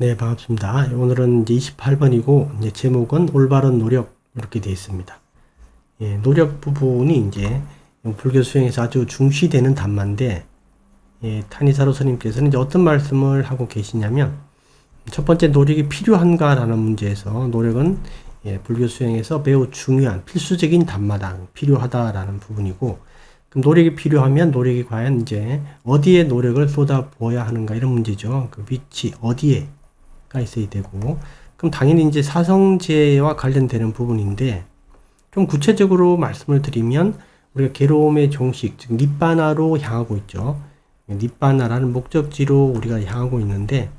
네, 반갑습니다. 오늘은 이제 28번이고, 이제 제목은 올바른 노력, 이렇게 되어 있습니다. 예, 노력 부분이 이제 불교 수행에서 아주 중시되는 단마인데, 예, 타니사로 스님께서는 이제 어떤 말씀을 하고 계시냐면, 첫 번째 노력이 필요한가라는 문제에서 노력은 불교 수행에서 매우 중요한 필수적인 단마다 필요하다라는 부분이고, 그럼 노력이 필요하면 노력이 과연 이제 어디에 노력을 쏟아 부어야 하는가 이런 문제죠. 그 위치, 어디에 가 있어야 되고, 그럼 당연히 이제 사성제와 관련되는 부분인데, 좀 구체적으로 말씀을 드리면 우리가 괴로움의 종식, 즉 니빠나로 향하고 있죠. 니빠나라는 목적지로 우리가 향하고 있는데,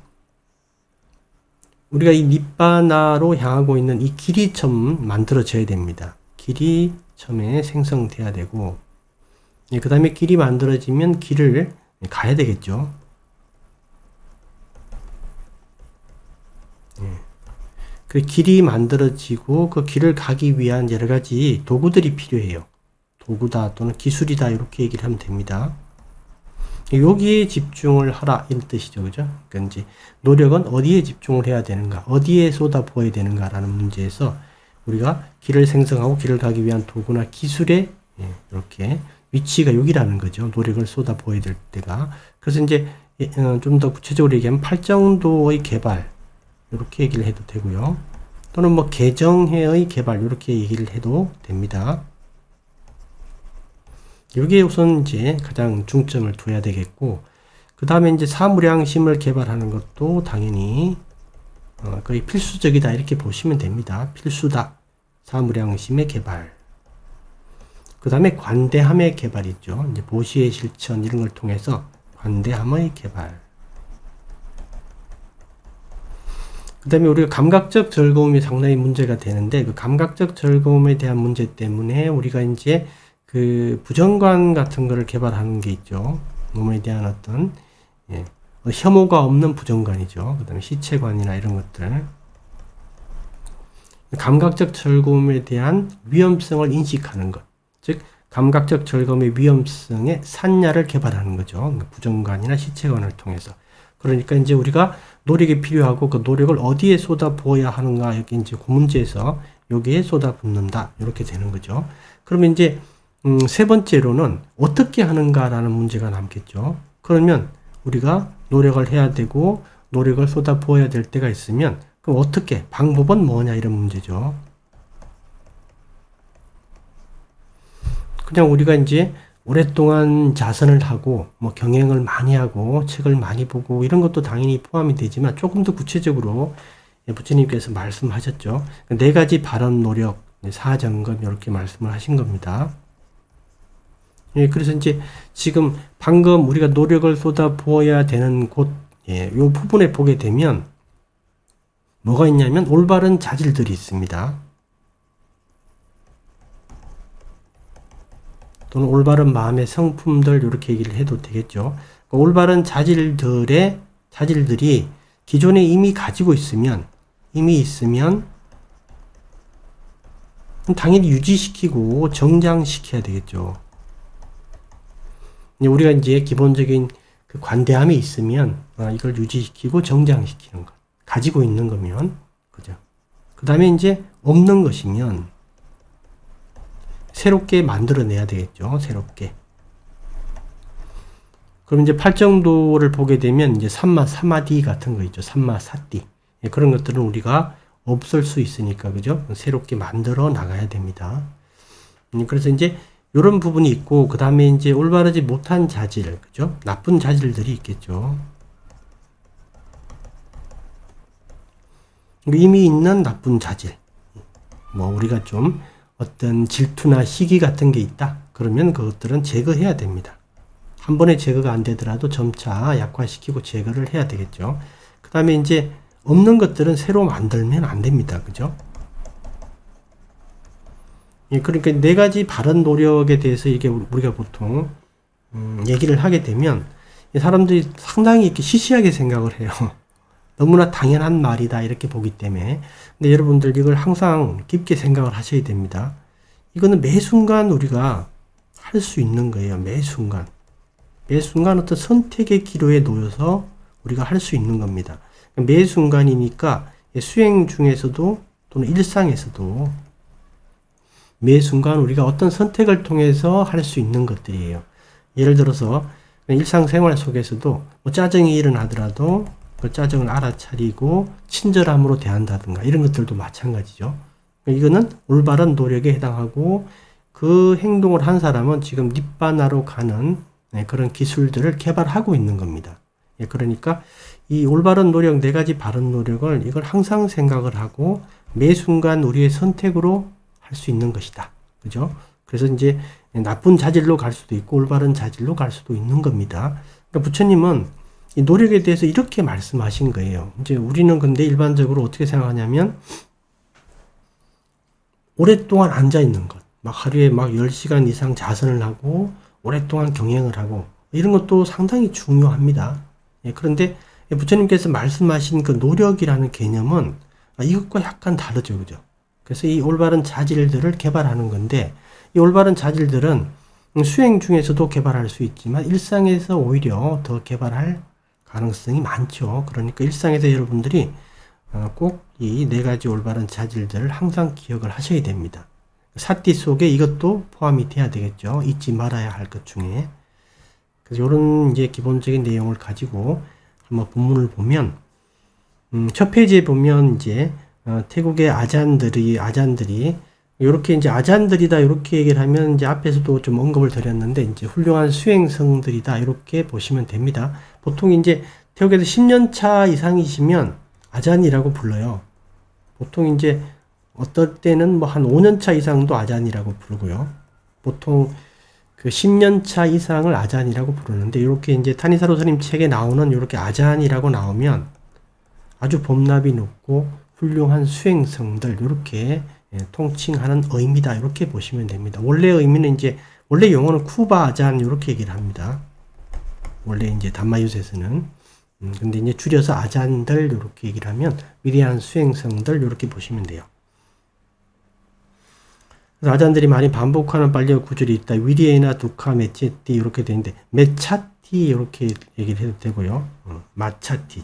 우리가 이 니빠나로 향하고 있는 이 길이 처음 만들어져야 됩니다. 길이 처음에 생성돼야 되고, 그 다음에 길이 만들어지면 길을 가야 되겠죠. 그 길이 만들어지고 그 길을 가기 위한 여러 가지 도구들이 필요해요. 도구다 또는 기술이다 이렇게 얘기를 하면 됩니다. 여기에 집중을 하라 이런 뜻이죠. 그죠? 그러니까 이제 노력은 어디에 집중을 해야 되는가, 어디에 쏟아 부어야 되는가라는 문제에서 우리가 길을 생성하고 길을 가기 위한 도구나 기술의 이렇게 위치가 여기라는 거죠. 노력을 쏟아 부어야 될 때가. 그래서 이제 좀 더 구체적으로 얘기하면 팔정도의 개발 이렇게 얘기를 해도 되고요. 또는 뭐 개정해의 개발 이렇게 얘기를 해도 됩니다. 여기에 우선 이제 가장 중점을 둬야 되겠고, 그 다음에 이제 사무량심을 개발하는 것도 당연히 거의 필수적이다 이렇게 보시면 됩니다. 필수다. 사무량심의 개발. 그 다음에 관대함의 개발이 있죠. 이제 보시의 실천 이런 걸 통해서 관대함의 개발. 그 다음에 우리가 감각적 즐거움이 상당히 문제가 되는데, 그 감각적 즐거움에 대한 문제 때문에 우리가 이제 그 부정관 같은 거를 개발하는 게 있죠. 몸에 대한 어떤, 혐오가 없는 부정관이죠. 그 다음에 시체관이나 이런 것들. 감각적 즐거움에 대한 위험성을 인식하는 것. 즉, 감각적 즐거움의 위험성의 산야를 개발하는 거죠. 부정관이나 시체관을 통해서. 그러니까 이제 우리가 노력이 필요하고 그 노력을 어디에 쏟아 부어야 하는가, 여기 이제 그 문제에서 여기에 쏟아 붓는다. 이렇게 되는 거죠. 그러면 이제, 세 번째로는 어떻게 하는가라는 문제가 남겠죠. 그러면 우리가 노력을 해야 되고 노력을 쏟아 부어야 될 때가 있으면, 그럼 어떻게, 방법은 뭐냐 이런 문제죠. 그냥 우리가 이제 오랫동안 자선을 하고 뭐 경행을 많이 하고 책을 많이 보고 이런 것도 당연히 포함이 되지만, 조금 더 구체적으로 부처님께서 말씀하셨죠. 네 가지 발언 노력, 사점검 이렇게 말씀을 하신 겁니다. 그래서 이제 지금 방금 우리가 노력을 쏟아 부어야 되는 곳, 요 부분에 보게 되면 뭐가 있냐면 올바른 자질들이 있습니다. 또는 올바른 마음의 성품들 이렇게 얘기를 해도 되겠죠. 올바른 자질들이 기존에 이미 가지고 있으면, 당연히 유지시키고 정장시켜야 되겠죠. 우리가 이제 기본적인 그 관대함이 있으면 이걸 유지시키고 정장시키는 것. 가지고 있는 거면, 그죠? 그 다음에 이제 없는 것이면 새롭게 만들어내야 되겠죠. 새롭게. 그럼 이제 팔정도를 보게 되면 이제 삼마 사마디 같은 거 있죠. 삼마 사띠. 그런 것들은 우리가 없을 수 있으니까, 그죠? 새롭게 만들어 나가야 됩니다. 그래서 이제 이런 부분이 있고, 그 다음에 이제 올바르지 못한 자질, 그죠? 나쁜 자질들이 있겠죠. 이미 있는 나쁜 자질. 뭐 우리가 좀 어떤 질투나 시기 같은 게 있다. 그러면 그것들은 제거해야 됩니다. 한 번에 제거가 안 되더라도 점차 약화시키고 제거를 해야 되겠죠. 그 다음에 이제 없는 것들은 새로 만들면 안 됩니다. 그죠? 그러니까 네 가지 바른 노력에 대해서 이게 우리가 보통 얘기를 하게 되면 사람들이 상당히 이렇게 시시하게 생각을 해요. 너무나 당연한 말이다 이렇게 보기 때문에. 근데 여러분들 이걸 항상 깊게 생각을 하셔야 됩니다. 이거는 매 순간 우리가 할 수 있는 거예요. 매 순간 어떤 선택의 기로에 놓여서 우리가 할 수 있는 겁니다. 매 순간이니까 수행 중에서도 또는 일상에서도 매 순간 우리가 어떤 선택을 통해서 할 수 있는 것들이에요. 예를 들어서 일상생활 속에서도 뭐 짜증이 일어나더라도 그 짜증을 알아차리고 친절함으로 대한다든가 이런 것들도 마찬가지죠. 이거는 올바른 노력에 해당하고 그 행동을 한 사람은 지금 니바나로 가는 그런 기술들을 개발하고 있는 겁니다. 그러니까 이 올바른 노력, 네 가지 바른 노력을 이걸 항상 생각을 하고 매 순간 우리의 선택으로 할 수 있는 것이다. 그죠? 그래서 이제 나쁜 자질로 갈 수도 있고 올바른 자질로 갈 수도 있는 겁니다. 그러니까 부처님은 이 노력에 대해서 이렇게 말씀하신 거예요. 이제 우리는 근데 일반적으로 어떻게 생각하냐면 오랫동안 앉아 있는 것, 막 하루에 막 10시간 이상 자선을 하고 오랫동안 경행을 하고 이런 것도 상당히 중요합니다. 그런데 부처님께서 말씀하신 그 노력이라는 개념은 이것과 약간 다르죠. 그죠? 그래서 이 올바른 자질들을 개발하는 건데 이 올바른 자질들은 수행 중에서도 개발할 수 있지만 일상에서 오히려 더 개발할 가능성이 많죠. 그러니까 일상에서 여러분들이 꼭 이 네 가지 올바른 자질들을 항상 기억을 하셔야 됩니다. 사띠 속에 이것도 포함이 돼야 되겠죠. 잊지 말아야 할 것 중에. 그래서 이런 이제 기본적인 내용을 가지고 한번 본문을 보면, 첫 페이지에 보면 이제 태국의 아잔들이 이렇게 이제 아잔들이다 이렇게 얘기를 하면 이제 앞에서도 좀 언급을 드렸는데 이제 훌륭한 수행성들이다 이렇게 보시면 됩니다. 보통 이제 태국에서 10년 차 이상이시면 아잔이라고 불러요. 보통 이제 어떨 때는 뭐 한 5년 차 이상도 아잔이라고 부르고요. 보통 그 10년 차 이상을 아잔이라고 부르는데 이렇게 이제 타니사로 스님 책에 나오는 이렇게 아잔이라고 나오면 아주 법납이 높고 훌륭한 수행성들 이렇게 통칭하는 의미다 이렇게 보시면 됩니다. 원래 의미는 이제 원래 용어는 쿠바 아잔 이렇게 얘기를 합니다. 원래 이제 담마유세에서는 근데 이제 줄여서 아잔들 이렇게 얘기를 하면 위대한 수행성들 이렇게 보시면 돼요. 그래서 아잔들이 많이 반복하는 빨리어 구절이 있다. 위리에나 두카 메체티 이렇게 되는데 메차티 이렇게 얘기를 해도 되고요. 마차티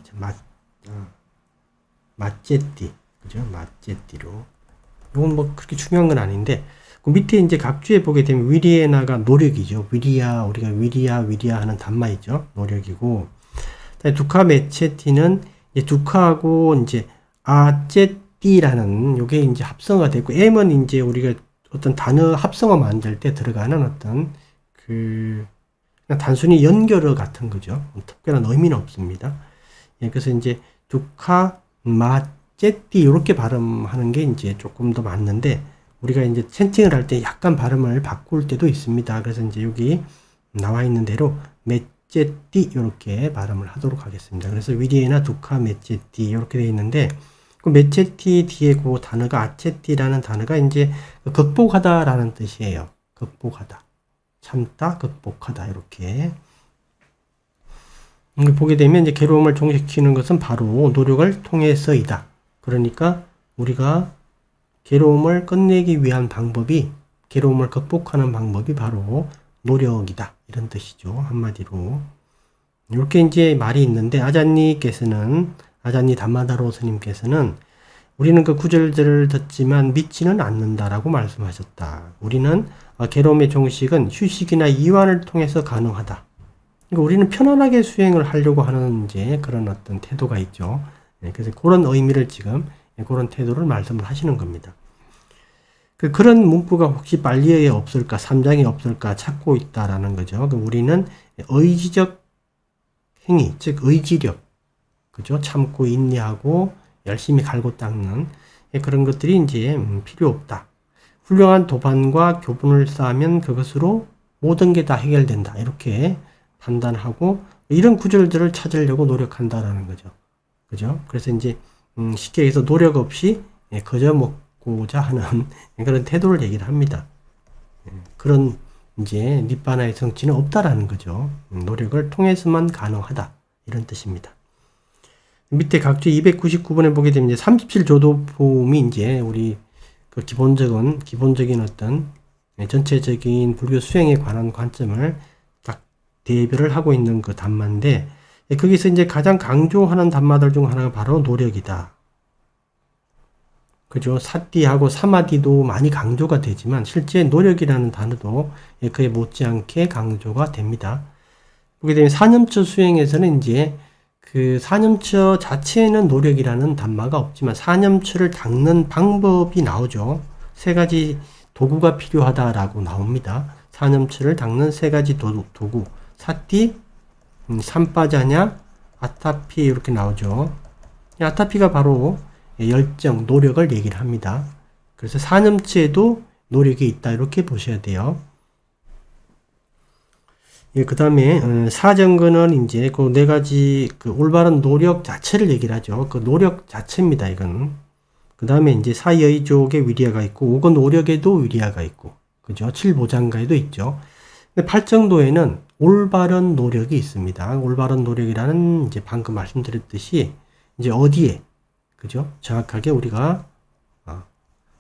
마제띠 그죠? 마제띠로 이건 뭐 그렇게 중요한 건 아닌데 그 밑에 이제 각주에 보게 되면 위리에나가 노력이죠. 위리야 우리가 위리야 하는 단마이죠. 노력이고 두카 메체티는 이제 두카하고 이제 아제띠라는 요게 이제 합성어가 됐고 M은 이제 우리가 어떤 단어 합성어 만들 때 들어가는 어떤 그냥 단순히 연결어 같은 거죠. 특별한 의미는 없습니다. 그래서 이제 두카 마제띠 이렇게 발음하는 게 이제 조금 더 맞는데 우리가 이제 찬팅을 할 때 약간 발음을 바꿀 때도 있습니다. 그래서 이제 여기 나와 있는 대로 메제띠 이렇게 발음을 하도록 하겠습니다. 그래서 위리에나 두카 메제띠 이렇게 되어 있는데 그 메체티 뒤에 그 단어가 아체티라는 단어가 이제 극복하다라는 뜻이에요. 극복하다. 참다, 극복하다. 이렇게. 보게 되면 이제 괴로움을 종식시키는 것은 바로 노력을 통해서이다. 그러니까 우리가 괴로움을 끝내기 위한 방법이, 괴로움을 극복하는 방법이 바로 노력이다. 이런 뜻이죠. 한마디로. 이렇게 이제 말이 있는데 아잔니 담마다로 스님께서는 우리는 그 구절들을 듣지만 믿지는 않는다라고 말씀하셨다. 우리는 괴로움의 종식은 휴식이나 이완을 통해서 가능하다. 그러니까 우리는 편안하게 수행을 하려고 하는 이제 그런 어떤 태도가 있죠. 그래서 그런 의미를 지금 그런 태도를 말씀을 하시는 겁니다. 그런 문구가 혹시 발리어에 없을까, 삼장에 없을까 찾고 있다라는 거죠. 우리는 의지적 행위, 즉 의지력, 그죠? 참고 인내하고 열심히 갈고 닦는 그런 것들이 이제 필요 없다. 훌륭한 도반과 교분을 쌓으면 그것으로 모든 게 다 해결된다. 이렇게 판단하고 이런 구절들을 찾으려고 노력한다라는 거죠. 그죠? 그래서 이제 쉽게 해서 노력 없이 거저 먹고자 하는 그런 태도를 얘기를 합니다. 그런 이제 니바나의 성취는 없다라는 거죠. 노력을 통해서만 가능하다. 이런 뜻입니다. 밑에 각주 299번에 보게 되면 이제 37조도품이 이제 우리 그 기본적인 어떤 전체적인 불교 수행에 관한 관점을 딱 대별을 하고 있는 그 단마인데 거기서 이제 가장 강조하는 단마들 중 하나가 바로 노력이다. 그죠? 사띠하고 사마디도 많이 강조가 되지만 실제 노력이라는 단어도 그에 못지않게 강조가 됩니다. 보게 되면 사념처 수행에서는 이제 그 사념처 자체에는 노력이라는 단마가 없지만 사념처를 닦는 방법이 나오죠. 세 가지 도구가 필요하다라고 나옵니다. 사념처를 닦는 세 가지 도구. 사띠, 삼빠자냐, 아타피 이렇게 나오죠. 아타피가 바로 열정, 노력을 얘기를 합니다. 그래서 사념처에도 노력이 있다 이렇게 보셔야 돼요. 그 다음에 사정근은 이제 그 네 가지 그 올바른 노력 자체를 얘기를 하죠. 그 노력 자체입니다. 이건. 그 다음에 이제 사여의족에 위리아가 있고 오건 노력에도 위리아가 있고, 그죠? 칠보장가에도 있죠. 근데 팔정도에는 올바른 노력이 있습니다. 올바른 노력이라는 이제 방금 말씀드렸듯이 이제 어디에, 그죠? 정확하게 우리가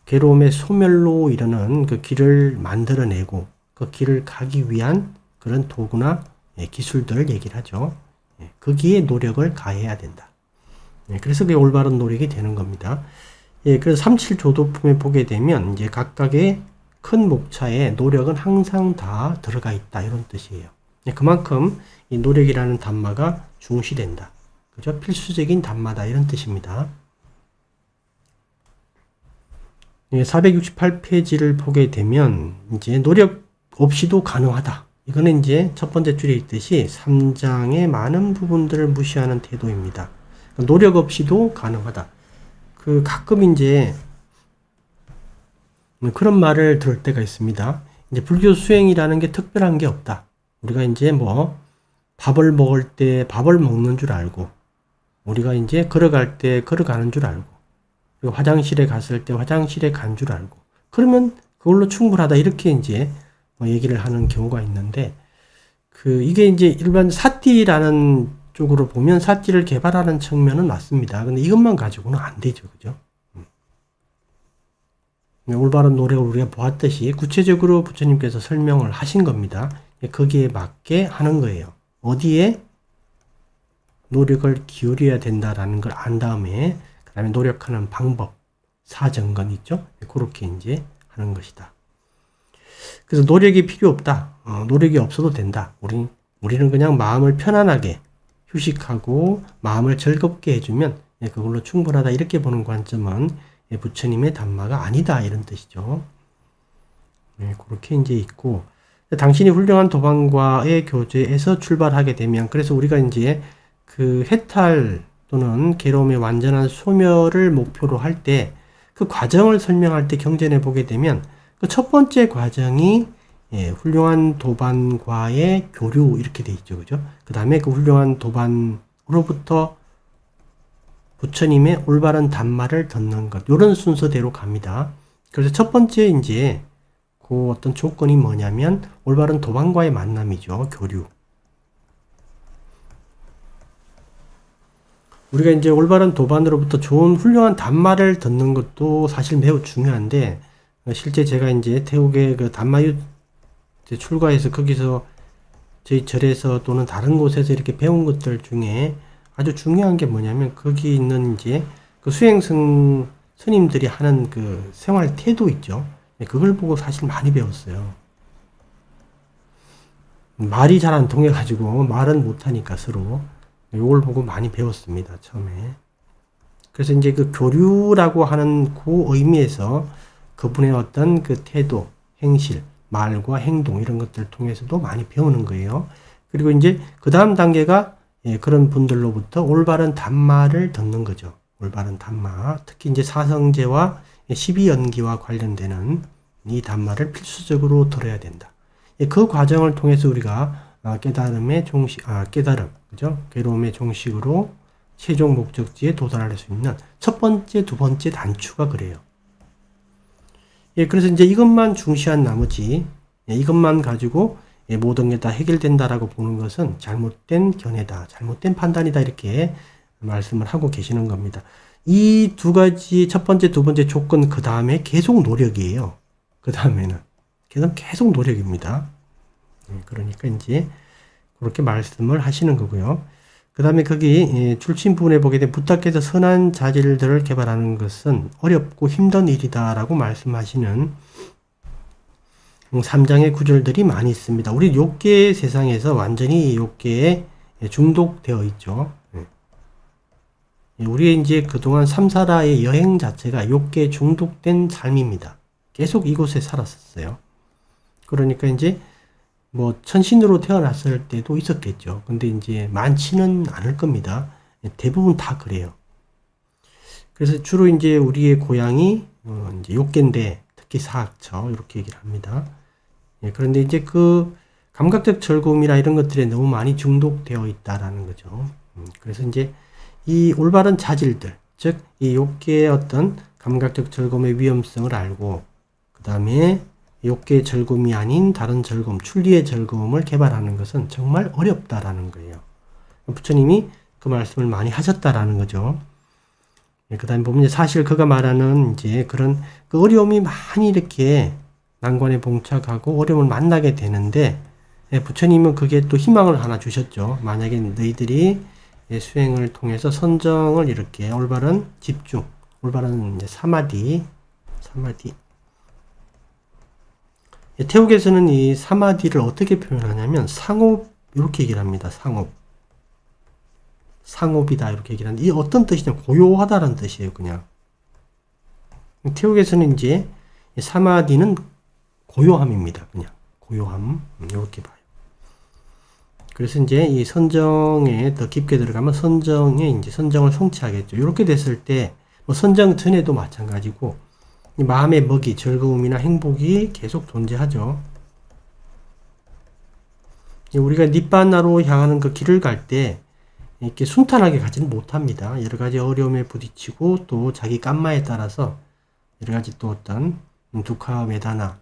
괴로움의 소멸로 이르는 그 길을 만들어내고 그 길을 가기 위한 그런 도구나 기술들을 얘기를 하죠. 거기에 노력을 가해야 된다. 그래서 그게 올바른 노력이 되는 겁니다. 그래서 삼칠조도품에 보게 되면 이제 각각의 큰 목차에 노력은 항상 다 들어가 있다 이런 뜻이에요. 그만큼 이 노력이라는 단마가 중시된다. 그죠? 필수적인 단마다 이런 뜻입니다. 468페이지를 보게 되면 이제 노력 없이도 가능하다. 이거는 이제 첫 번째 줄에 있듯이 3장의 많은 부분들을 무시하는 태도입니다. 노력 없이도 가능하다. 그 가끔 이제 그런 말을 들을 때가 있습니다. 이제 불교 수행이라는 게 특별한 게 없다. 우리가 이제 뭐 밥을 먹을 때 밥을 먹는 줄 알고, 우리가 이제 걸어갈 때 걸어가는 줄 알고, 그리고 화장실에 갔을 때 화장실에 간 줄 알고, 그러면 그걸로 충분하다 이렇게 이제 얘기를 하는 경우가 있는데, 이게 이제 일반 사띠라는 쪽으로 보면 사띠를 개발하는 측면은 맞습니다. 근데 이것만 가지고는 안 되죠. 그죠? 올바른 노력을 우리가 보았듯이 구체적으로 부처님께서 설명을 하신 겁니다. 거기에 맞게 하는 거예요. 어디에 노력을 기울여야 된다라는 걸 안 다음에, 그 다음에 노력하는 방법, 사정건 있죠? 그렇게 이제 하는 것이다. 그래서 노력이 필요 없다. 노력이 없어도 된다. 우리는 그냥 마음을 편안하게 휴식하고 마음을 즐겁게 해주면 그걸로 충분하다. 이렇게 보는 관점은 부처님의 단마가 아니다. 이런 뜻이죠. 그렇게 이제 있고, 당신이 훌륭한 도반과의 교제에서 출발하게 되면, 그래서 우리가 이제 그 해탈 또는 괴로움의 완전한 소멸을 목표로 할 때 그 과정을 설명할 때 경전해 보게 되면 그 첫 번째 과정이 훌륭한 도반과의 교류 이렇게 돼 있죠. 그죠? 그 다음에 그 훌륭한 도반으로부터 부처님의 올바른 단마를 듣는 것. 이런 순서대로 갑니다. 그래서 첫 번째 이제 그 어떤 조건이 뭐냐면 올바른 도반과의 만남이죠. 교류. 우리가 이제 올바른 도반으로부터 좋은 훌륭한 단마를 듣는 것도 사실 매우 중요한데, 실제 제가 이제 태국의 그 단마유 출가해서 거기서 저희 절에서 또는 다른 곳에서 이렇게 배운 것들 중에 아주 중요한 게 뭐냐면, 거기 있는 이제 그 수행승 스님들이 하는 그 생활 태도 있죠. 그걸 보고 사실 많이 배웠어요. 말이 잘 안 통해가지고 말은 못하니까 서로 이걸 보고 많이 배웠습니다. 처음에. 그래서 이제 그 교류라고 하는 그 의미에서 그분의 어떤 그 태도, 행실, 말과 행동 이런 것들을 통해서도 많이 배우는 거예요. 그리고 이제 그 다음 단계가 그런 분들로부터 올바른 단마를 듣는 거죠. 올바른 단마. 특히 이제 사성제와 12연기와 관련되는 이 단마를 필수적으로 들어야 된다. 그 과정을 통해서 우리가 깨달음의 종식, 깨달음, 그죠? 괴로움의 종식으로 최종 목적지에 도달할 수 있는 첫 번째, 두 번째 단추가 그래요. 그래서 이제 이것만 중시한 나머지, 이것만 가지고 모든 게 다 해결된다라고 보는 것은 잘못된 견해다, 잘못된 판단이다, 이렇게 말씀을 하고 계시는 겁니다. 이 두 가지, 첫 번째, 두 번째 조건, 그 다음에 계속 노력이에요. 그 다음에는. 계속 노력입니다. 그러니까 이제 그렇게 말씀을 하시는 거고요. 그 다음에 거기 출신 부분에 보게 되면 부탁해서 선한 자질들을 개발하는 것은 어렵고 힘든 일이다라고 말씀하시는 3장의 구절들이 많이 있습니다. 우리 욕계 세상에서 완전히 욕계에 중독되어 있죠. 우리의 이제 그동안 삼사라의 여행 자체가 욕계에 중독된 삶입니다. 계속 이곳에 살았었어요. 그러니까 이제 뭐 천신으로 태어났을 때도 있었겠죠. 근데 이제 많지는 않을 겁니다. 대부분 다 그래요. 그래서 주로 이제 우리의 고향이 이제 욕계인데 특히 사학처 이렇게 얘기를 합니다. 그런데 이제 그 감각적 즐거움이나 이런 것들에 너무 많이 중독되어 있다라는 거죠. 그래서 이제 이 올바른 자질들, 즉 이 욕계의 어떤 감각적 즐거움의 위험성을 알고 그 다음에 욕계의 즐거움이 아닌 다른 즐거움, 출리의 즐거움을 개발하는 것은 정말 어렵다라는 거예요. 부처님이 그 말씀을 많이 하셨다라는 거죠. 그 다음에 보면 사실 그가 말하는 이제 그런 그 어려움이 많이 이렇게 난관에 봉착하고 어려움을 만나게 되는데 부처님은 그게 또 희망을 하나 주셨죠. 만약에 너희들이 수행을 통해서 선정을 이렇게 올바른 집중, 올바른 이제 사마디. 태국에서는 이 사마디를 어떻게 표현하냐면 상업 이렇게 얘기를 합니다. 상업이다 이렇게 얘기를 하는데 이 어떤 뜻이냐 고요하다라는 뜻이에요. 그냥 태국에서는 이제 사마디는 고요함입니다. 그냥 고요함 이렇게 봐요. 그래서 이제 이 선정에 더 깊게 들어가면 선정에 이제 선정을 성취하겠죠. 이렇게 됐을 때 뭐 선정 전에도 마찬가지고 이 마음의 먹이, 즐거움이나 행복이 계속 존재하죠. 우리가 니빠나로 향하는 그 길을 갈 때 이렇게 순탄하게 가지는 못합니다. 여러 가지 어려움에 부딪히고 또 자기 깜마에 따라서 여러 가지 또 어떤 두카 메다나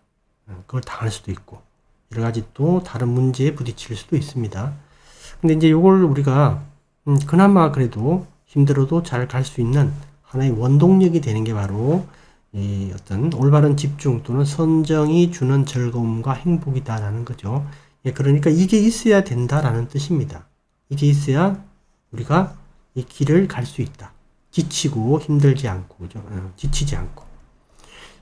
그걸 당할 수도 있고 여러 가지 또 다른 문제에 부딪힐 수도 있습니다. 근데 이제 요걸 우리가 그나마 그래도 힘들어도 잘 갈 수 있는 하나의 원동력이 되는 게 바로 이 어떤 올바른 집중 또는 선정이 주는 즐거움과 행복이다라는 거죠. 그러니까 이게 있어야 된다라는 뜻입니다. 이게 있어야 우리가 이 길을 갈 수 있다. 지치고 힘들지 않고, 그죠? 지치지 않고.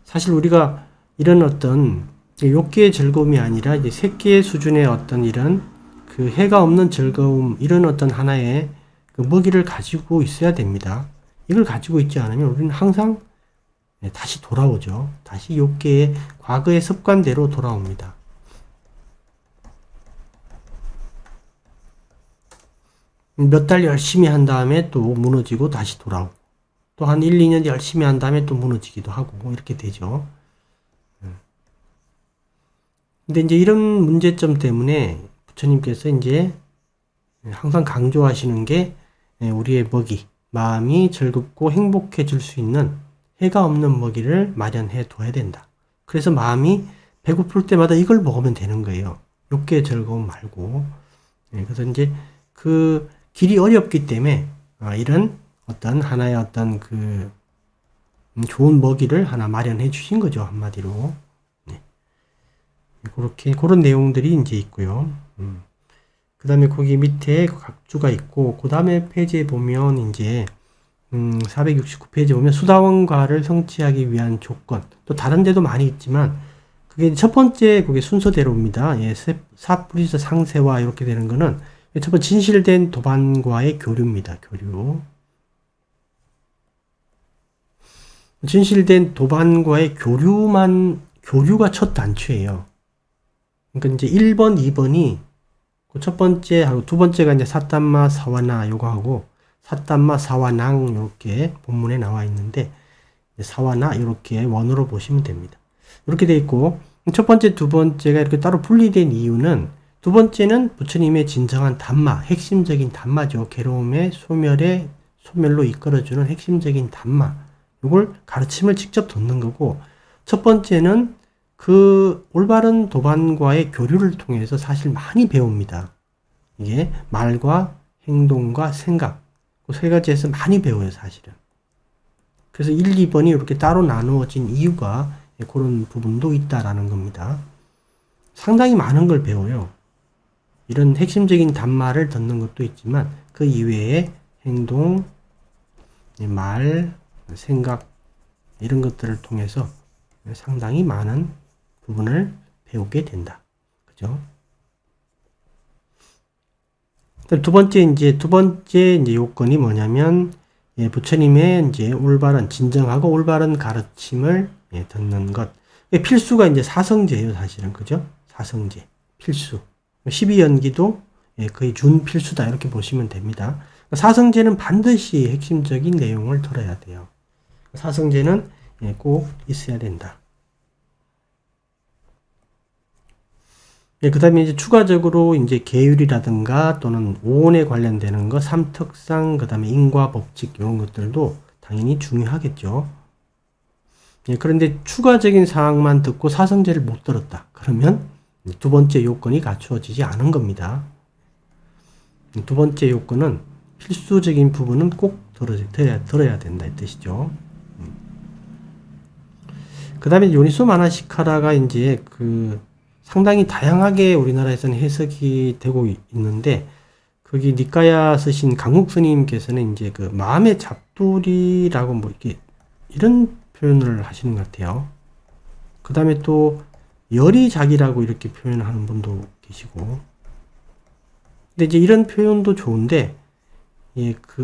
사실 우리가 이런 어떤 욕계의 즐거움이 아니라 이제 색계의 수준의 어떤 이런 그 해가 없는 즐거움, 이런 어떤 하나의 그 먹이를 가지고 있어야 됩니다. 이걸 가지고 있지 않으면 우리는 항상 다시 돌아오죠. 다시 욕계의 과거의 습관대로 돌아옵니다. 몇 달 열심히 한 다음에 또 무너지고 다시 돌아오고 또 한 1, 2년 열심히 한 다음에 또 무너지기도 하고 이렇게 되죠. 근데 이제 이런 문제점 때문에 부처님께서 이제 항상 강조하시는 게 우리의 먹이, 마음이 즐겁고 행복해질 수 있는 해가 없는 먹이를 마련해 둬야 된다. 그래서 마음이 배고플 때마다 이걸 먹으면 되는 거예요. 욕계의 즐거움 말고. 그래서 이제 그 길이 어렵기 때문에 이런 어떤 하나의 어떤 그 좋은 먹이를 하나 마련해 주신 거죠. 한마디로. 그런 내용들이 이제 있고요. 그 다음에 거기 밑에 각주가 있고, 그 다음에 페이지에 보면 이제 469페이지에 보면 수다원과를 성취하기 위한 조건, 또 다른 데도 많이 있지만 그게 첫 번째 그게 순서대로입니다. 사프리스 상세와 이렇게 되는 거는 첫 번째 진실된 도반과의 교류입니다. 진실된 도반과의 교류가 첫 단추예요. 그러니까 이제 1번, 2번이 그 첫 번째 하고 두 번째가 이제 사담마 사와나 요거 하고 사담마 사와낭 이렇게 본문에 나와 있는데 사와나 이렇게 원으로 보시면 됩니다. 이렇게 돼 있고 첫 번째, 두 번째가 이렇게 따로 분리된 이유는 두 번째는 부처님의 진정한 담마, 핵심적인 담마죠. 괴로움의 소멸로 이끌어주는 핵심적인 담마. 이걸 가르침을 직접 듣는 거고 첫 번째는 그 올바른 도반과의 교류를 통해서 사실 많이 배웁니다. 이게 말과 행동과 생각 그 세 가지에서 많이 배워요, 사실은. 그래서 1, 2번이 이렇게 따로 나누어진 이유가 그런 부분도 있다라는 겁니다. 상당히 많은 걸 배워요. 이런 핵심적인 단말을 듣는 것도 있지만 그 이외에 행동, 말, 생각 이런 것들을 통해서 상당히 많은 부분을 배우게 된다. 그죠? 두 번째 요건이 뭐냐면, 부처님의 이제 올바른, 진정하고 올바른 가르침을 듣는 것. 필수가 이제 사성제예요, 사실은. 그죠? 사성제. 필수. 12연기도 거의 준필수다. 이렇게 보시면 됩니다. 사성제는 반드시 핵심적인 내용을 들어야 돼요. 사성제는 꼭 있어야 된다. 그 다음에 이제 추가적으로 이제 계율이라든가 또는 오온에 관련되는 거, 삼특상, 그 다음에 인과 법칙, 이런 것들도 당연히 중요하겠죠. 그런데 추가적인 사항만 듣고 사성제를 못 들었다. 그러면 두 번째 요건이 갖추어지지 않은 겁니다. 두 번째 요건은 필수적인 부분은 꼭 들어야 된다. 이 뜻이죠. 그 다음에 요니소 마나시카라가 이제 상당히 다양하게 우리나라에서는 해석이 되고 있는데, 거기 니까야 쓰신 강국 스님께서는 이제 마음의 잡돌이라고 이런 표현을 하시는 것 같아요. 그 다음에 또 열이작이라고 이렇게 표현하는 분도 계시고. 근데 이제 이런 표현도 좋은데,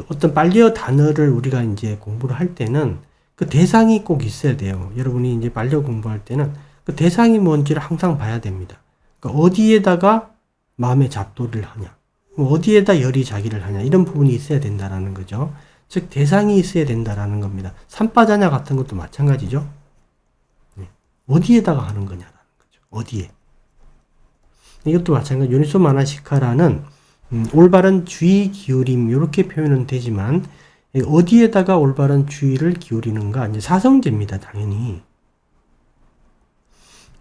어떤 반려 단어를 우리가 이제 공부를 할 때는 그 대상이 꼭 있어야 돼요. 여러분이 이제 반려 공부할 때는 그 대상이 뭔지를 항상 봐야 됩니다. 그러니까 어디에다가 마음의 잡돌이를 하냐, 어디에다 열이자기를 하냐, 이런 부분이 있어야 된다라는 거죠. 즉 대상이 있어야 된다라는 겁니다. 산바자냐 같은 것도 마찬가지죠. 어디에다가 하는 거냐라는 거죠. 어디에. 이것도 마찬가지. 요니소 마나시카라는 올바른 주의 기울임 이렇게 표현은 되지만 어디에다가 올바른 주의를 기울이는가, 이제 사성제입니다. 당연히.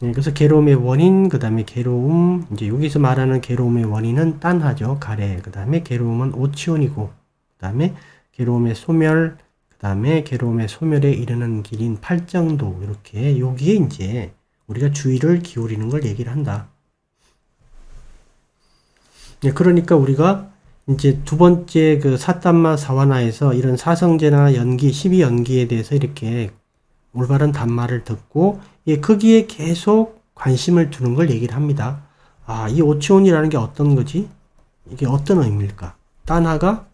그래서 괴로움의 원인, 그 다음에 괴로움, 이제 여기서 말하는 괴로움의 원인은 딴하죠. 가래. 그 다음에 괴로움은 오치온이고, 그 다음에 괴로움의 소멸, 그 다음에 괴로움의 소멸에 이르는 길인 팔정도, 이렇게 여기에 이제 우리가 주의를 기울이는 걸 얘기를 한다. 그러니까 우리가 이제 두 번째 사담마 사와나에서 이런 사성제나 연기, 12연기에 대해서 이렇게 올바른 단말을 듣고 거기에 계속 관심을 두는 걸 얘기를 합니다. 이 오치온이라는 게 어떤 거지? 이게 어떤 의미일까? 딴하가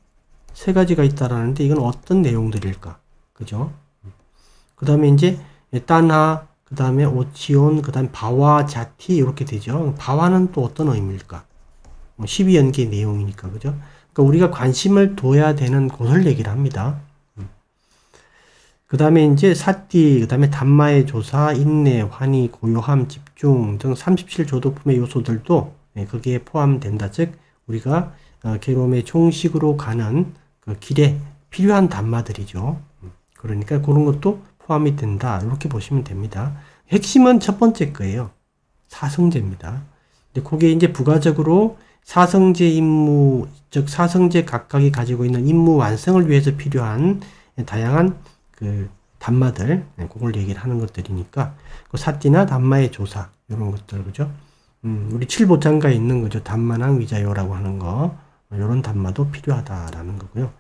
세 가지가 있다라는데 이건 어떤 내용들일까? 그죠? 그 다음에 이제 딴하, 그 다음에 오치온, 그 다음에 바와, 자티 이렇게 되죠. 바와는 또 어떤 의미일까? 12연기의 내용이니까, 그죠? 그러니까 우리가 관심을 둬야 되는 곳을 얘기를 합니다. 그 다음에 이제 사띠, 그 다음에 단마의 조사, 인내, 환희, 고요함, 집중 등 37조도품의 요소들도 거기에 포함된다. 즉, 우리가 괴로움의 종식으로 가는 그 길에 필요한 단마들이죠. 그러니까 그런 것도 포함이 된다. 이렇게 보시면 됩니다. 핵심은 첫 번째 거예요. 사성제입니다. 근데 그게 이제 부가적으로 사성제 임무, 즉 사성제 각각이 가지고 있는 임무 완성을 위해서 필요한 다양한 단마들, 그걸 얘기를 하는 것들이니까, 사띠나 단마의 조사, 이런 것들, 그죠? 우리 칠보장가에 있는 거죠. 단마낭 위자요라고 하는 거, 이런 단마도 필요하다라는 거고요.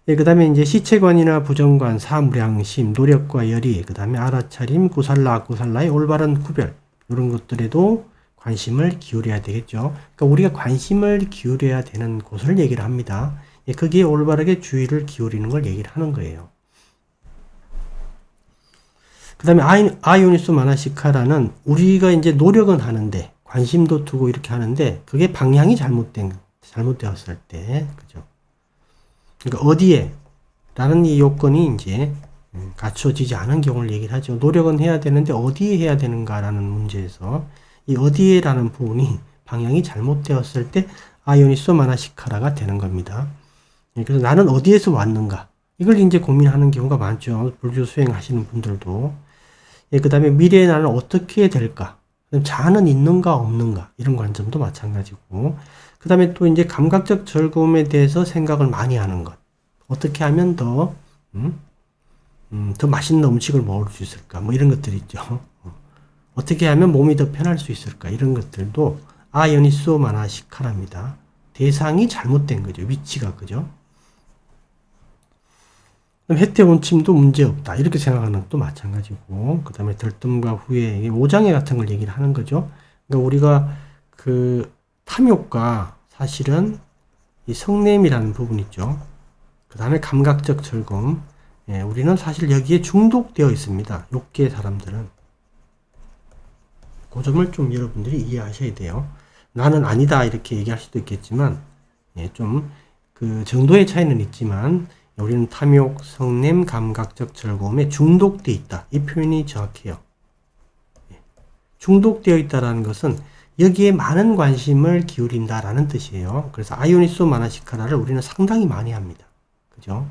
그 다음에 이제 시체관이나 부정관, 사무량심, 노력과 열의, 그 다음에 알아차림, 구살라, 악구살라의 올바른 구별, 이런 것들에도 관심을 기울여야 되겠죠. 그러니까 우리가 관심을 기울여야 되는 곳을 얘기를 합니다. 거기에 올바르게 주의를 기울이는 걸 얘기를 하는 거예요. 그 다음에 아이오니소 마나시카라는 우리가 이제 노력은 하는데 관심도 두고 이렇게 하는데 그게 방향이 잘못되었을 때, 그죠? 그러니까 어디에 라는 이 요건이 이제 갖추어지지 않은 경우를 얘기를 하죠. 노력은 해야 되는데 어디에 해야 되는가라는 문제에서 이 어디에라는 부분이 방향이 잘못되었을 때 아이오니소 마나시카라가 되는 겁니다. 그래서 나는 어디에서 왔는가? 이걸 이제 고민하는 경우가 많죠. 불교 수행하시는 분들도. 그 다음에 미래의 나는 어떻게 될까? 자아는 있는가 없는가? 이런 관점도 마찬가지고. 그 다음에 또 이제 감각적 즐거움에 대해서 생각을 많이 하는 것. 어떻게 하면 더 맛있는 음식을 먹을 수 있을까? 뭐 이런 것들이 있죠. 어떻게 하면 몸이 더 편할 수 있을까? 이런 것들도 아요니소 마나시카라입니다. 대상이 잘못된 거죠. 위치가, 그죠? 그럼 혜택 원침도 문제없다. 이렇게 생각하는 것도 마찬가지고, 그 다음에 들뜸과 후회, 오장애 같은 걸 얘기를 하는 거죠. 그러니까 우리가 그 탐욕과 사실은 이 성냄이라는 부분 있죠. 그 다음에 감각적 즐거움. 예, 우리는 사실 여기에 중독되어 있습니다. 욕계 사람들은. 그 점을 좀 여러분들이 이해하셔야 돼요. 나는 아니다 이렇게 얘기할 수도 있겠지만, 예, 좀 그 정도의 차이는 있지만 우리는 탐욕, 성냄, 감각적 즐거움에 중독되어 있다. 이 표현이 정확해요. 예, 중독되어 있다라는 것은 여기에 많은 관심을 기울인다라는 뜻이에요. 그래서 아요니소 마나시카라를 우리는 상당히 많이 합니다. 그죠?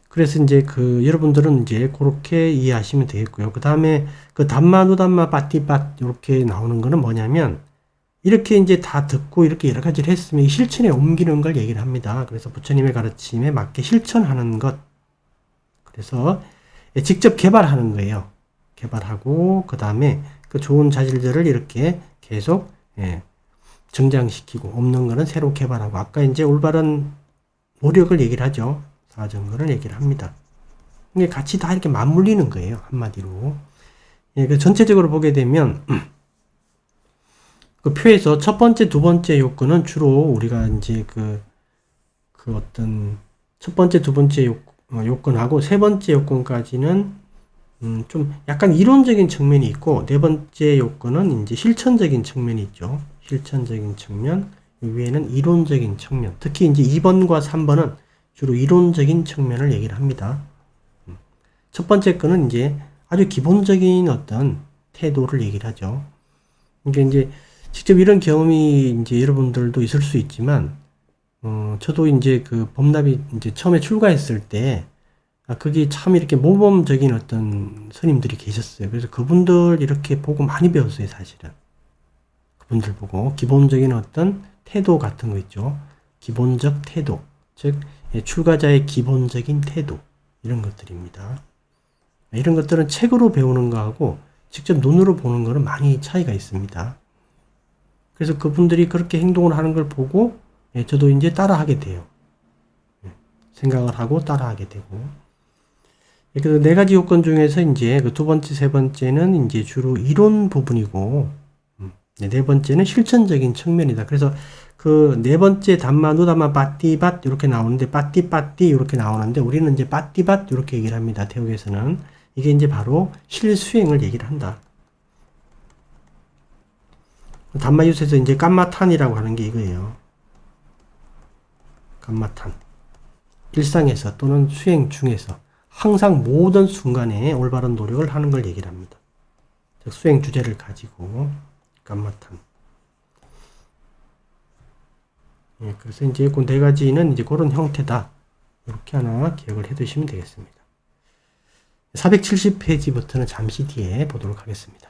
그래서 이제 여러분들은 이제 그렇게 이해하시면 되겠고요. 그 다음에 담마, 누담마, 빠띠빠 이렇게 나오는 거는 뭐냐면, 이렇게 이제 다 듣고 이렇게 여러 가지를 했으면 실천에 옮기는 걸 얘기를 합니다. 그래서 부처님의 가르침에 맞게 실천하는 것. 그래서 직접 개발하는 거예요. 개발하고, 그 다음에 그 좋은 자질들을 이렇게 계속, 정장시키고, 없는 거는 새로 개발하고, 아까 이제 올바른 노력을 얘기를 하죠. 사정거를 얘기를 합니다. 이게 같이 다 이렇게 맞물리는 거예요. 한마디로. 예, 전체적으로 보게 되면, 그 표에서 첫 번째, 두 번째 요건은 주로 우리가 이제 어떤 첫 번째, 두 번째 요건하고 세 번째 요건까지는 좀 약간 이론적인 측면이 있고, 네 번째 요건은 이제 실천적인 측면이 있죠. 실천적인 측면, 위에는 이론적인 측면. 특히 이제 2번과 3번은 주로 이론적인 측면을 얘기를 합니다. 첫 번째 거는 이제 아주 기본적인 어떤 태도를 얘기를 하죠. 그러니까 이제 직접 이런 경험이 이제 여러분들도 있을 수 있지만, 저도 이제 법납이 이제 처음에 출가했을 때, 그게 참 이렇게 모범적인 어떤 스님들이 계셨어요. 그래서 그분들 이렇게 보고 많이 배웠어요, 사실은. 그분들 보고 기본적인 어떤 태도 같은 거 있죠. 기본적 태도. 즉, 출가자의 기본적인 태도. 이런 것들입니다. 이런 것들은 책으로 배우는 거하고 직접 눈으로 보는 거는 많이 차이가 있습니다. 그래서 그분들이 그렇게 행동을 하는 걸 보고 저도 이제 따라하게 돼요. 생각을 하고 따라하게 되고. 그래서 네 가지 요건 중에서 이제 그 두 번째, 세 번째는 이제 주로 이론 부분이고, 네 번째는 실천적인 측면이다. 그래서 그 네 번째 담마, 누담마, 빠띠밭 이렇게 나오는데, 빠띠빠띠 이렇게 나오는데, 우리는 이제 빠띠밭 이렇게 얘기를 합니다. 태국에서는. 이게 이제 바로 실수행을 얘기를 한다. 담마유세에서 이제 깜마탄이라고 하는 게 이거예요. 깜마탄. 일상에서 또는 수행 중에서 항상 모든 순간에 올바른 노력을 하는 걸 얘기를 합니다. 즉, 수행 주제를 가지고 깜마탄. 예, 그래서 이제 그 네 가지는 이제 그런 형태다. 이렇게 하나 기억을 해 두시면 되겠습니다. 470페이지부터는 잠시 뒤에 보도록 하겠습니다.